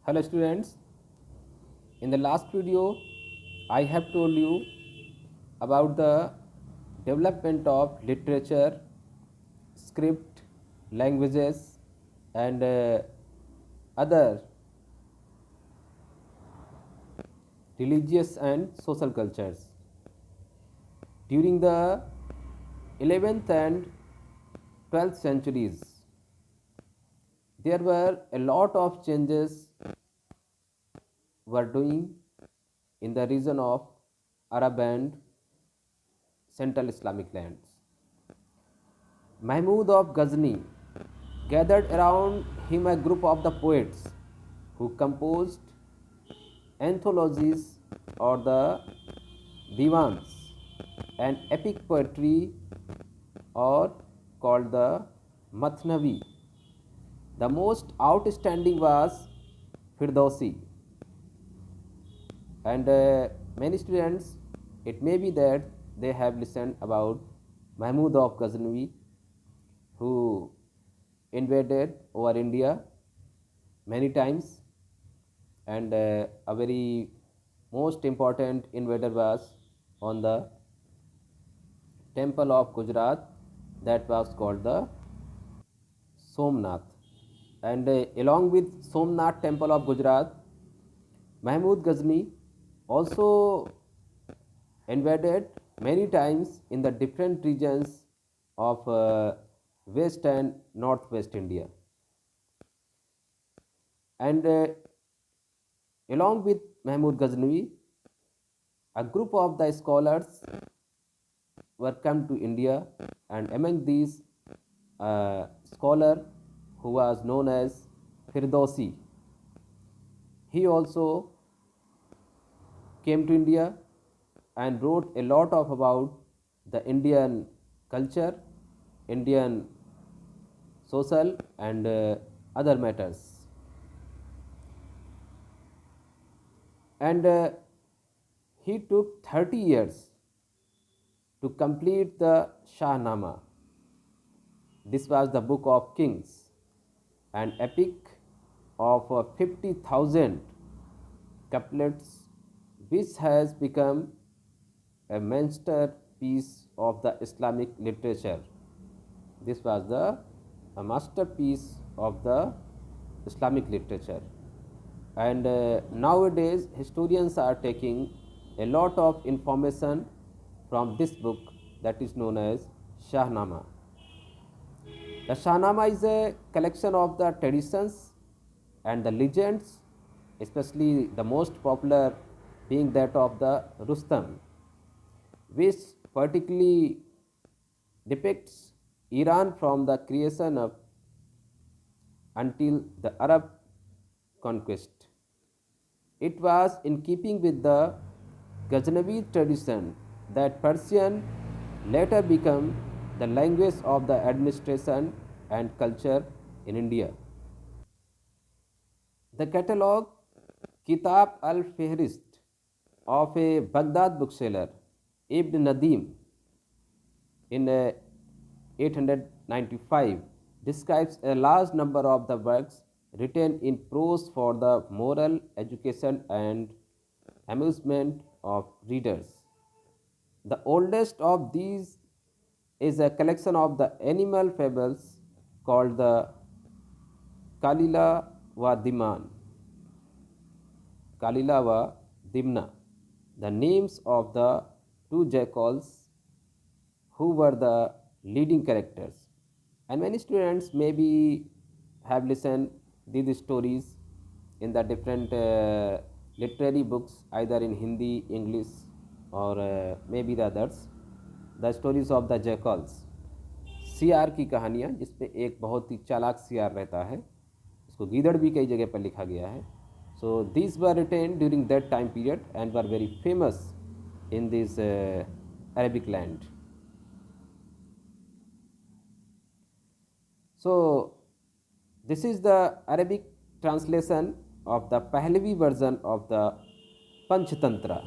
Hello students, in the last video I have told you about the development of literature, script, languages and other religious and social cultures. During the 11th and 12th centuries, there were a lot of changes were doing in the region of Arab and Central Islamic lands. Mahmud of Ghazni gathered around him a group of the poets who composed anthologies or the divans, an epic poetry or called the Mathnavi. The most outstanding was Firdausi, and many students, it may be that they have listened about Mahmud of Ghaznavi, who invaded over India many times, and a very most important invader was on the temple of Gujarat, that was called the Somnath. And along with Somnath temple of Gujarat, Mahmud Ghazni also invaded many times in the different regions of West and Northwest India. And along with Mahmud Ghaznavi, a group of the scholars were come to India, and among these, a scholar who was known as Firdausi, he also came to India and wrote a lot of about the Indian culture, Indian social and other matters. And he took 30 years to complete the Shahnama. This was the book of Kings, an epic of 50,000 couplets, which has become a masterpiece of the Islamic literature. This was a masterpiece of the Islamic literature. And nowadays, historians are taking a lot of information from this book that is known as Shahnama. The Shahnama is a collection of the traditions and the legends, especially the most popular being that of the Rustam, which particularly depicts Iran from the creation of until the Arab conquest. It was in keeping with the Ghaznavi tradition that Persian later became the language of the administration and culture in India. The catalogue Kitab al Fihrist of a Baghdad bookseller, Ibn Nadim, in 895 describes a large number of the works written in prose for the moral education and amusement of readers. The oldest of these is a collection of the animal fables called the Kalila wa Diman, Kalila wa Dimna, the names of the two jackals who were the leading characters. And many students maybe have listened these stories in the different literary books, either in Hindi, English, or maybe the others. The stories of the jackals, सियार की कहानियाँ, जिसमें एक बहुत ही चालाक सियार रहता है, इसको गीदड़ भी कई जगह पर लिखा गया है. So these were written during that time period and were very famous in this Arabic land. So this is the Arabic translation of the Pahlavi version of the Panchtantra,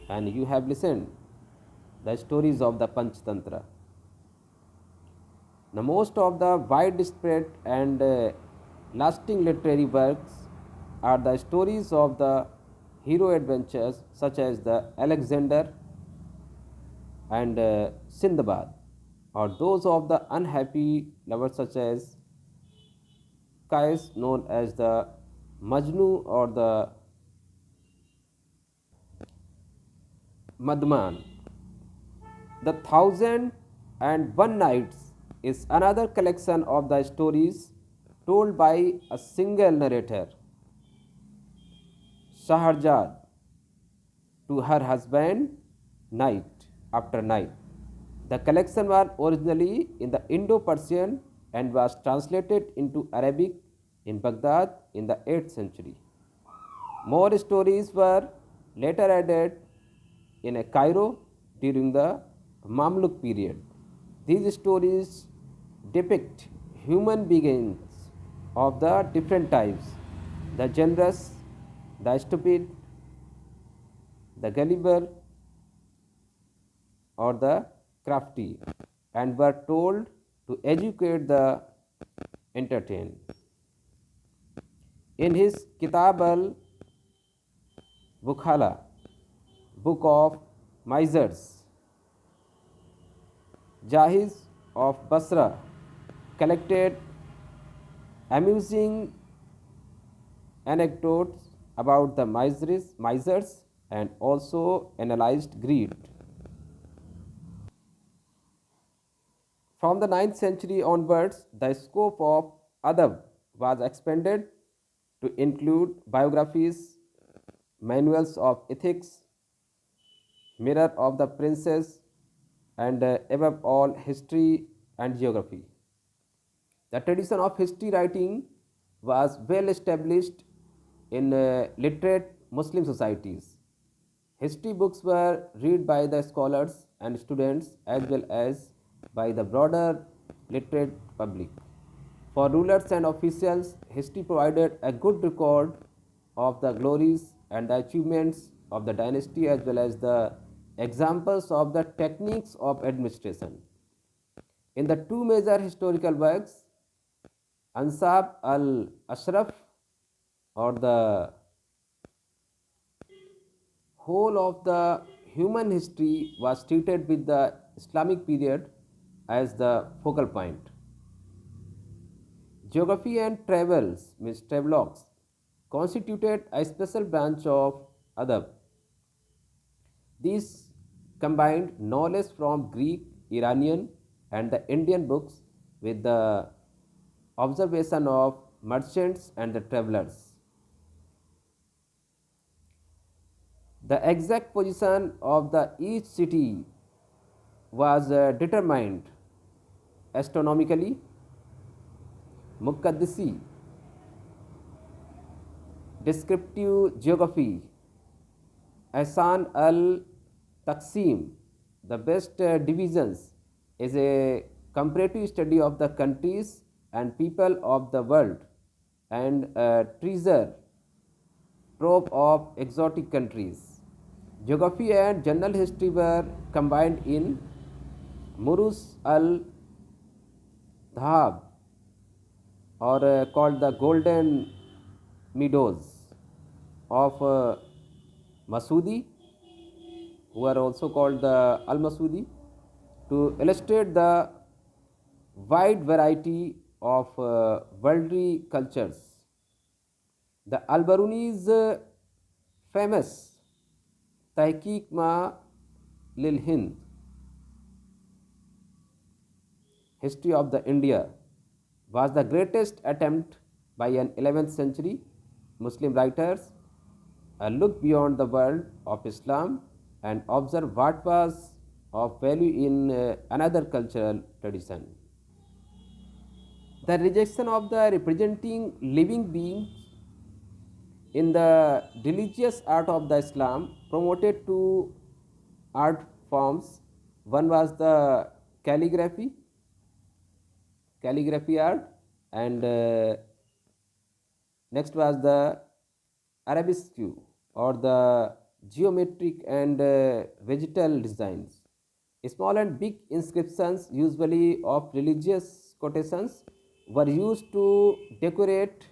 and you have listened the stories of the Panchtantra. Now most of the widespread and lasting literary works are the stories of the hero adventures such as the Alexander and Sindbad, or those of the unhappy lovers such as Kais known as the Majnu or the Madman. The Thousand and One Nights is another collection of the stories told by a single narrator, Shahrjad, to her husband night after night. The collection was originally in the Indo Persian and was translated into Arabic in Baghdad in the 8th century. More stories were later added in a Cairo during the Mamluk period. These stories depict human beings of the different types, the generous, the stupid, the gullible, or the crafty, and were told to educate the entertain. In his Kitab al Bukhala, Book of Misers, Jahiz of Basra collected amusing anecdotes about the misers and also analyzed greed. From the 9th century onwards, the scope of adab was expanded to include biographies, manuals of ethics, mirror of the princess, and above all, history and geography. The tradition of history writing was well established in literate Muslim societies. History books were read by the scholars and students as well as by the broader literate public. For rulers and officials, history provided a good record of the glories and the achievements of the dynasty as well as the examples of the techniques of administration. In the two major historical works, Ansab al Ashraf or the whole of the human history was treated with the Islamic period as the focal point. Geography and travels, means travelogues, constituted a special branch of adab. These combined knowledge from Greek, Iranian, and the Indian books with the observation of merchants and the travelers. The exact position of the each city was determined astronomically. Muqaddisi, descriptive geography, Ahsan al Taqsim, the best divisions, is a comparative study of the countries and people of the world and a treasure trove of exotic countries. Geography and general history were combined in Murus al Dhab or called the Golden Meadows of Masudi, who are also called the Al Masudi, to illustrate the wide variety of worldly cultures. The Al Baruni's famous Tahqiq Ma Lil Hind, History of the India, was the greatest attempt by an 11th century Muslim writers a look beyond the world of Islam and observe what was of value in another cultural tradition. The rejection of the representing living beings in the religious art of the Islam promoted two art forms. One was the calligraphy art, and next was the arabesque or the geometric and vegetal designs. Small and big inscriptions, usually of religious quotations, were used to decorate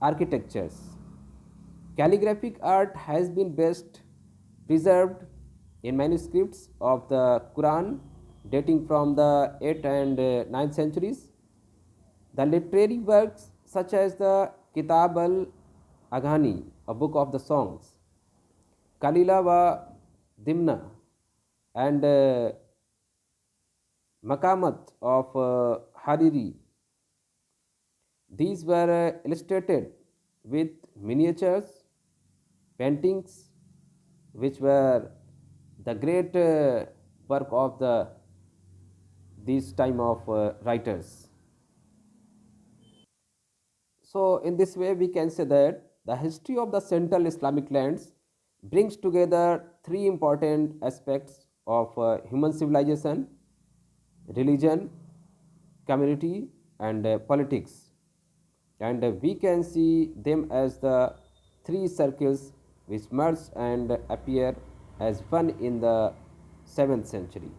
architectures. Calligraphic art has been best preserved in manuscripts of the Quran dating from the 8th and 9th centuries. The literary works such as the Kitab al Aghani, a book of the songs, Kalila wa Dimna, and Makamat of Hariri, these were illustrated with miniatures, paintings, which were the great work of the these time of writers. So, in this way, we can say that the history of the Central Islamic lands brings together three important aspects of human civilization: religion, community, and politics. And we can see them as the three circles which merge and appear as one in the 7th century.